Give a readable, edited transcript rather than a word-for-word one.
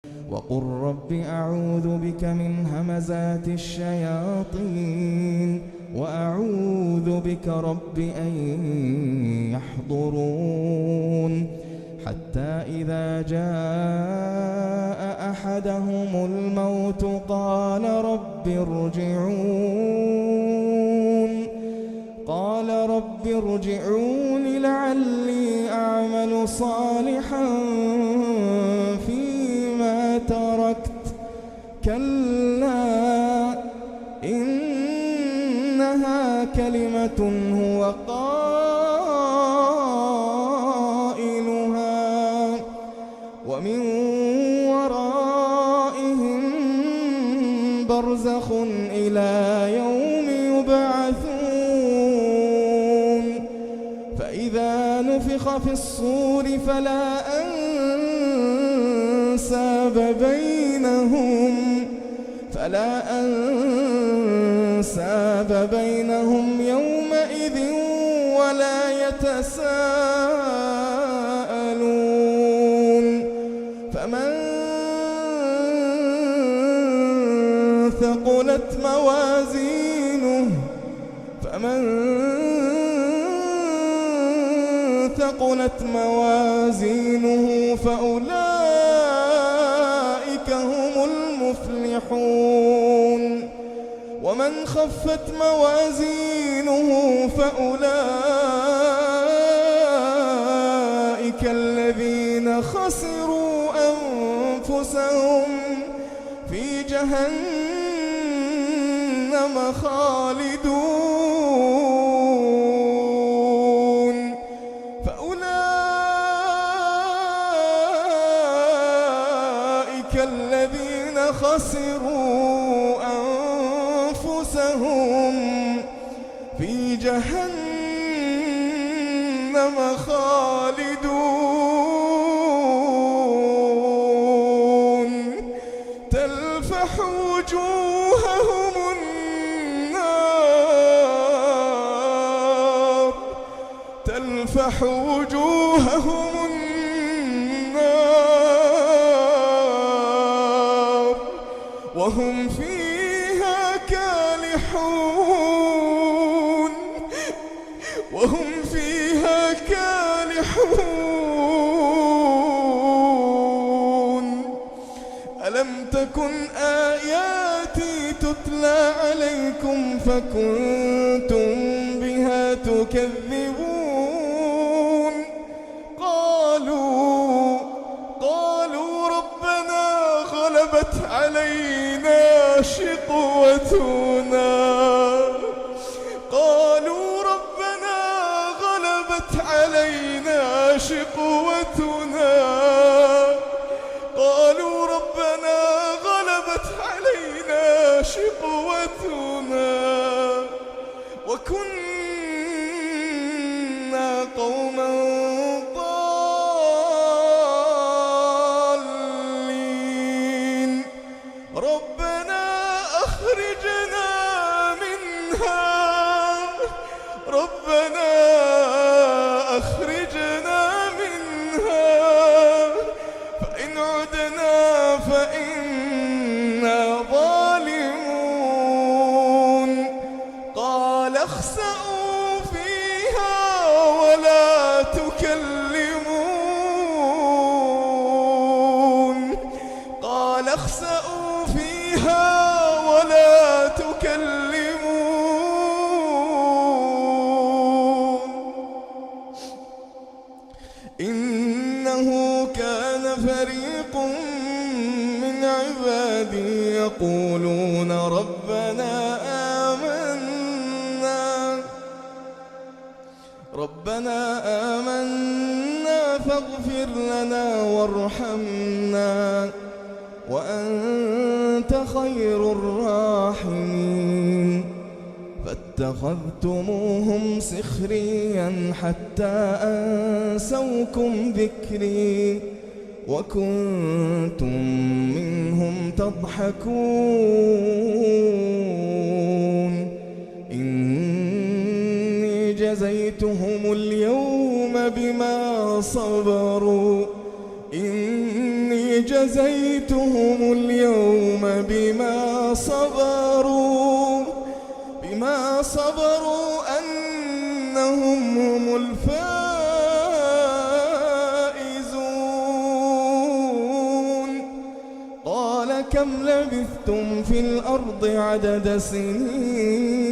وقل رب أعوذ بك من همزات الشياطين وأعوذ بك رب أن يحضرون حتى إذا جاء أحدهم الموت قال رب ارجعون لعلي أعمل صالحا فيما تركت كلا إنها كلمة هو قائلها ومن ورائهم برزخ إلى يوم يبعثون فإذا نفخ في الصور فلا أنساب بينهم يومئذ ولا يتساءلون فمن ثقلت موازينه فأولئك هم المفلحون ومن خفت موازينه فأولئك الذين خسروا أنفسهم في جهنم خالدون فأولئك الذين خسروا أنفسهم في جهنم خالدون تلفح وجوههم النار وهم فيها كالحون ألم تكن آياتي تتلى عليكم فكنتم بها تكذبون قالوا ربنا غلبت علينا شقوتنا وكنا قوما ضالين ربنا أخرجنا منها فإن عدنا فإنا ظالمون قال اخسئوا فيها ولا تكلمون إنه كان فريق من عبادي يقولون ربنا آمنا فاغفر لنا وارحمنا وأنت خير الراحمين فاتخذتموهم سخريا حتى أنسوكم ذكري وكنتم منهم تضحكون إني جزيتهم اليوم بما صبروا إني جزيتهم اليوم بما صبروا أنهم هم الفائزون. قال كم لبثتم في الأرض عدد سنين